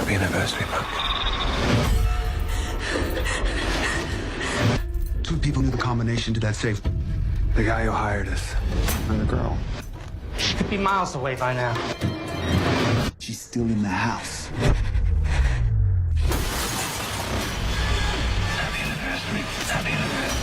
Happy anniversary, Mark. Two people knew the combination to that safe. The guy who hired us. And the girl. She could be miles away by now. She's still in the house. Happy anniversary. Happy anniversary.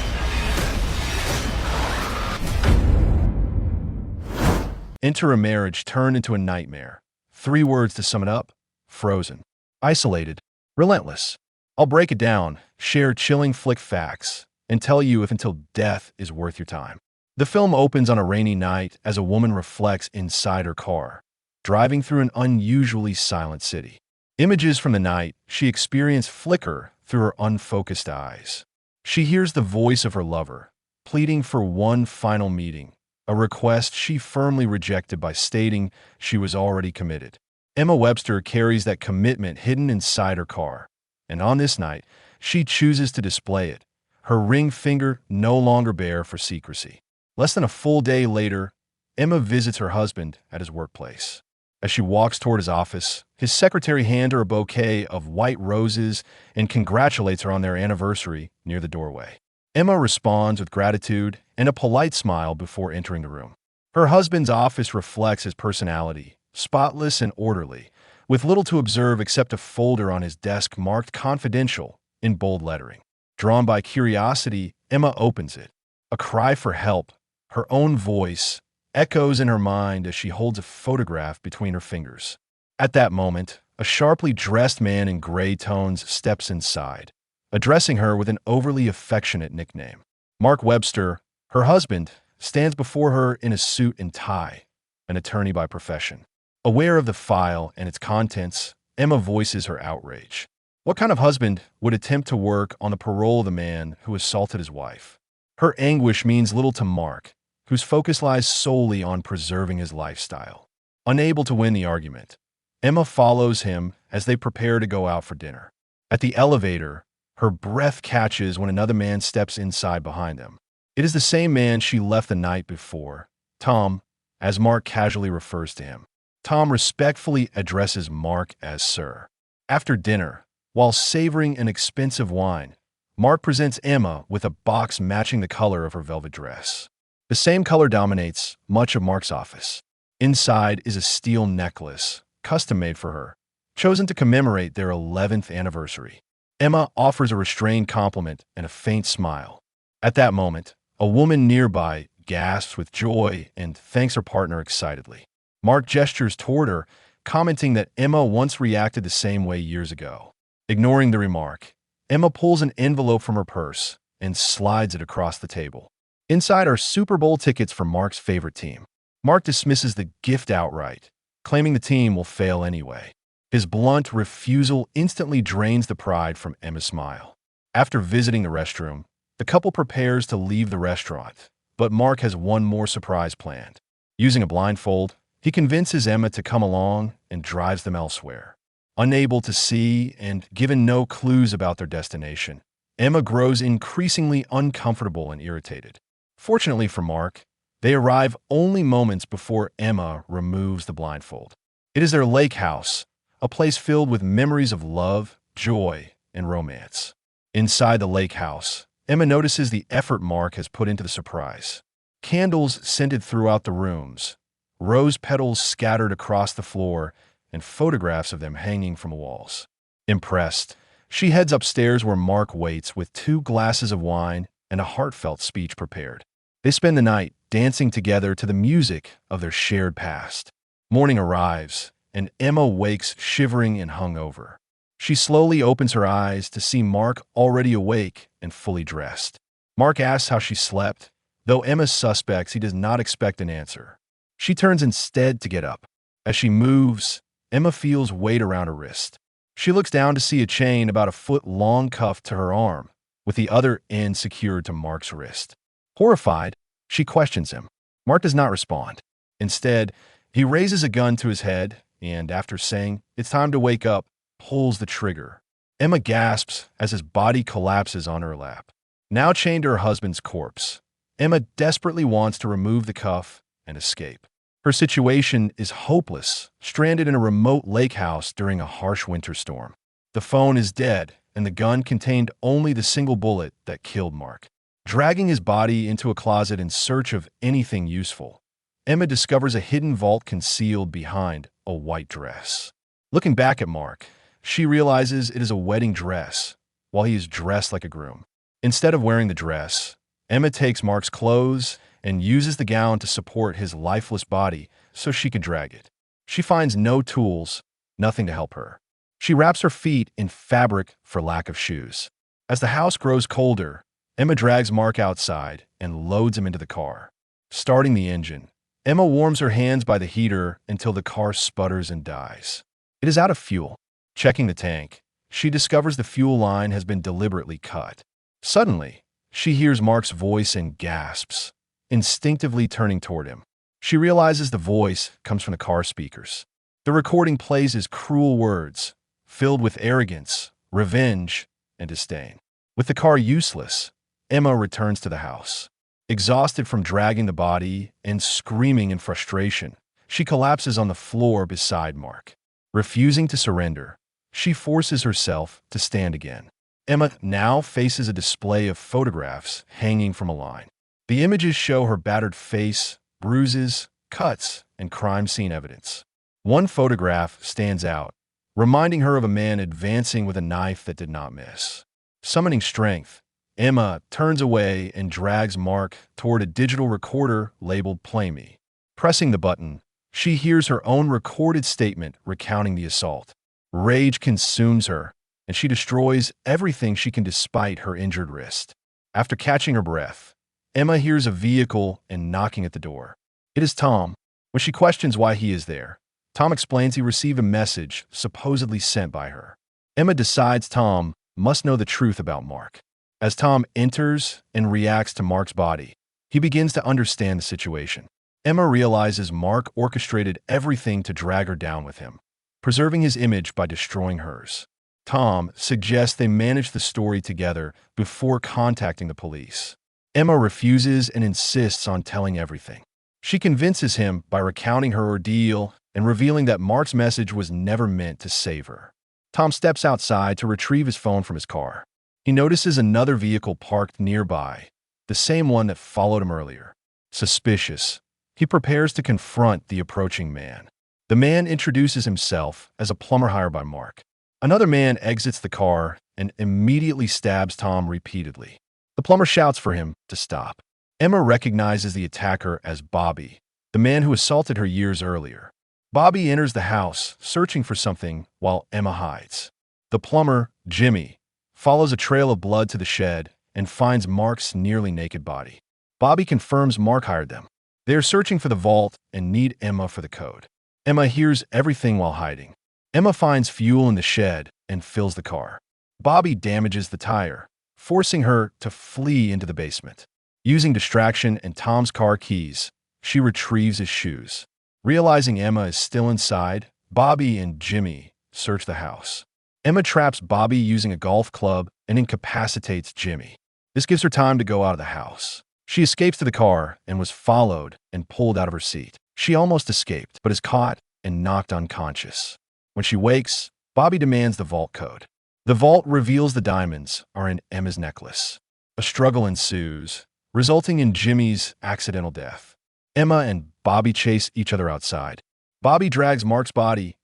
Enter a marriage turned into a nightmare. 3 words to sum it up: frozen, isolated, relentless. I'll break it down, share chilling flick facts, and tell you if Until Death is worth your time. The film opens on a rainy night as a woman reflects inside her car, driving through an unusually silent city. Images from the night she experienced flicker through her unfocused eyes. She hears the voice of her lover, pleading for one final meeting, a request she firmly rejected by stating she was already committed. Emma Webster carries that commitment hidden inside her car, and on this night, she chooses to display it, her ring finger no longer bare for secrecy. Less than a full day later, Emma visits her husband at his workplace. As she walks toward his office, his secretary hands her a bouquet of white roses and congratulates her on their anniversary near the doorway. Emma responds with gratitude and a polite smile before entering the room. Her husband's office reflects his personality, spotless and orderly, with little to observe except a folder on his desk marked confidential in bold lettering. Drawn by curiosity, Emma opens it. A cry for help, her own voice, echoes in her mind as she holds a photograph between her fingers. At that moment, a sharply dressed man in gray tones steps inside, addressing her with an overly affectionate nickname. Mark Webster, her husband, stands before her in a suit and tie, an attorney by profession. Aware of the file and its contents, Emma voices her outrage. What kind of husband would attempt to work on the parole of the man who assaulted his wife? Her anguish means little to Mark, whose focus lies solely on preserving his lifestyle. Unable to win the argument, Emma follows him as they prepare to go out for dinner. At the elevator, her breath catches when another man steps inside behind them. It is the same man she left the night before, Tom, as Mark casually refers to him. Tom respectfully addresses Mark as Sir. After dinner, while savoring an expensive wine, Mark presents Emma with a box matching the color of her velvet dress. The same color dominates much of Mark's office. Inside is a steel necklace, custom-made for her, chosen to commemorate their 11th anniversary. Emma offers a restrained compliment and a faint smile. At that moment, a woman nearby gasps with joy and thanks her partner excitedly. Mark gestures toward her, commenting that Emma once reacted the same way years ago. Ignoring the remark, Emma pulls an envelope from her purse and slides it across the table. Inside are Super Bowl tickets for Mark's favorite team. Mark dismisses the gift outright, claiming the team will fail anyway. His blunt refusal instantly drains the pride from Emma's smile. After visiting the restroom, the couple prepares to leave the restaurant, but Mark has one more surprise planned. Using a blindfold, he convinces Emma to come along and drives them elsewhere. Unable to see and given no clues about their destination, Emma grows increasingly uncomfortable and irritated. Fortunately for Mark, they arrive only moments before Emma removes the blindfold. It is their lake house, a place filled with memories of love, joy, and romance. Inside the lake house, Emma notices the effort Mark has put into the surprise. Candles scented throughout the rooms, rose petals scattered across the floor, and photographs of them hanging from the walls. Impressed, she heads upstairs where Mark waits with 2 glasses of wine and a heartfelt speech prepared. They spend the night dancing together to the music of their shared past. Morning arrives, and Emma wakes shivering and hungover. She slowly opens her eyes to see Mark already awake and fully dressed. Mark asks how she slept, though Emma suspects he does not expect an answer. She turns instead to get up. As she moves, Emma feels weight around her wrist. She looks down to see a chain about a foot long cuffed to her arm, with the other end secured to Mark's wrist. Horrified, she questions him. Mark does not respond. Instead, he raises a gun to his head and, after saying, "It's time to wake up," pulls the trigger. Emma gasps as his body collapses on her lap. Now chained to her husband's corpse, Emma desperately wants to remove the cuff and escape. Her situation is hopeless, stranded in a remote lake house during a harsh winter storm. The phone is dead, and the gun contained only the single bullet that killed Mark. Dragging his body into a closet in search of anything useful, Emma discovers a hidden vault concealed behind a white dress. Looking back at Mark, she realizes it is a wedding dress, while he is dressed like a groom. Instead of wearing the dress, Emma takes Mark's clothes and uses the gown to support his lifeless body so she can drag it. She finds no tools, nothing to help her. She wraps her feet in fabric for lack of shoes. As the house grows colder, Emma drags Mark outside and loads him into the car. Starting the engine, Emma warms her hands by the heater until the car sputters and dies. It is out of fuel. Checking the tank, she discovers the fuel line has been deliberately cut. Suddenly, she hears Mark's voice and gasps, instinctively turning toward him. She realizes the voice comes from the car speakers. The recording plays his cruel words, filled with arrogance, revenge, and disdain. With the car useless, Emma returns to the house. Exhausted from dragging the body and screaming in frustration, she collapses on the floor beside Mark. Refusing to surrender, she forces herself to stand again. Emma now faces a display of photographs hanging from a line. The images show her battered face, bruises, cuts, and crime scene evidence. One photograph stands out, reminding her of a man advancing with a knife that did not miss. Summoning strength, Emma turns away and drags Mark toward a digital recorder labeled Play Me. Pressing the button, she hears her own recorded statement recounting the assault. Rage consumes her, and she destroys everything she can despite her injured wrist. After catching her breath, Emma hears a vehicle and knocking at the door. It is Tom. When she questions why he is there, Tom explains he received a message supposedly sent by her. Emma decides Tom must know the truth about Mark. As Tom enters and reacts to Mark's body, he begins to understand the situation. Emma realizes Mark orchestrated everything to drag her down with him, preserving his image by destroying hers. Tom suggests they manage the story together before contacting the police. Emma refuses and insists on telling everything. She convinces him by recounting her ordeal and revealing that Mark's message was never meant to save her. Tom steps outside to retrieve his phone from his car. He notices another vehicle parked nearby, the same one that followed him earlier. Suspicious, he prepares to confront the approaching man. The man introduces himself as a plumber hired by Mark. Another man exits the car and immediately stabs Tom repeatedly. The plumber shouts for him to stop. Emma recognizes the attacker as Bobby, the man who assaulted her years earlier. Bobby enters the house, searching for something while Emma hides. The plumber, Jimmy, follows a trail of blood to the shed and finds Mark's nearly naked body. Bobby confirms Mark hired them. They are searching for the vault and need Emma for the code. Emma hears everything while hiding. Emma finds fuel in the shed and fills the car. Bobby damages the tire, forcing her to flee into the basement. Using distraction and Tom's car keys, she retrieves his shoes. Realizing Emma is still inside, Bobby and Jimmy search the house. Emma traps Bobby using a golf club and incapacitates Jimmy. This gives her time to go out of the house. She escapes to the car and was followed and pulled out of her seat. She almost escaped, but is caught and knocked unconscious. When she wakes, Bobby demands the vault code. The vault reveals the diamonds are in Emma's necklace. A struggle ensues, resulting in Jimmy's accidental death. Emma and Bobby chase each other outside. Bobby drags Mark's body.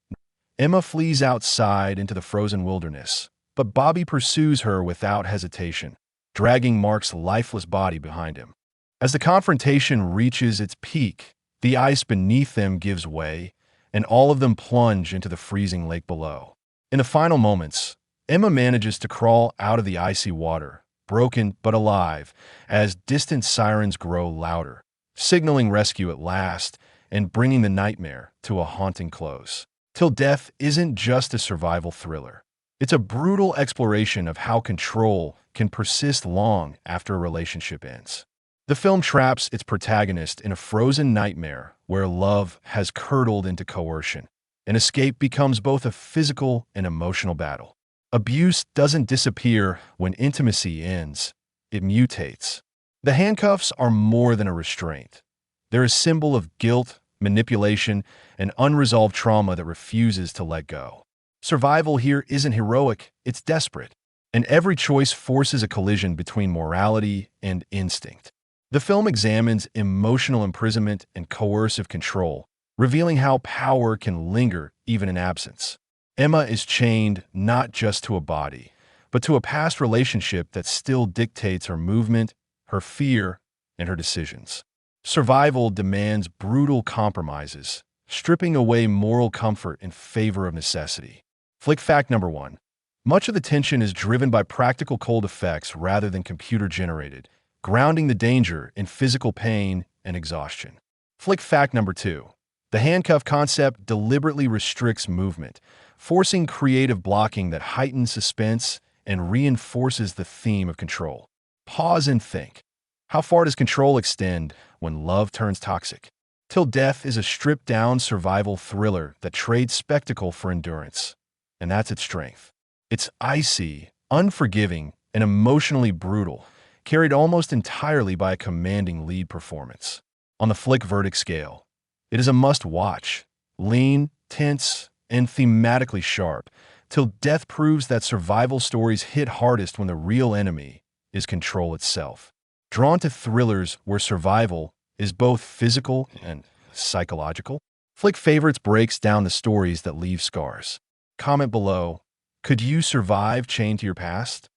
Emma flees outside into the frozen wilderness, but Bobby pursues her without hesitation, dragging Mark's lifeless body behind him. As the confrontation reaches its peak, the ice beneath them gives way, and all of them plunge into the freezing lake below. In the final moments, Emma manages to crawl out of the icy water, broken but alive, as distant sirens grow louder, signaling rescue at last and bringing the nightmare to a haunting close. Till Death isn't just a survival thriller. It's a brutal exploration of how control can persist long after a relationship ends. The film traps its protagonist in a frozen nightmare where love has curdled into coercion, and escape becomes both a physical and emotional battle. Abuse doesn't disappear when intimacy ends, it mutates. The handcuffs are more than a restraint. They're a symbol of guilt, manipulation, and unresolved trauma that refuses to let go. Survival here isn't heroic, it's desperate, and every choice forces a collision between morality and instinct. The film examines emotional imprisonment and coercive control, revealing how power can linger even in absence. Emma is chained not just to a body, but to a past relationship that still dictates her movement, her fear, and her decisions. Survival demands brutal compromises, stripping away moral comfort in favor of necessity. Flick fact number 1. Much of the tension is driven by practical cold effects rather than computer-generated, grounding the danger in physical pain and exhaustion. Flick fact number 2. The handcuff concept deliberately restricts movement, forcing creative blocking that heightens suspense and reinforces the theme of control. Pause and think. How far does control extend when love turns toxic? Till Death is a stripped-down survival thriller that trades spectacle for endurance. And that's its strength. It's icy, unforgiving, and emotionally brutal, carried almost entirely by a commanding lead performance. On the flick verdict scale, it is a must-watch, lean, tense, and thematically sharp, till Death proves that survival stories hit hardest when the real enemy is control itself. Drawn to thrillers where survival is both physical and psychological, Flick Favorites breaks down the stories that leave scars. Comment below, could you survive chained to your past?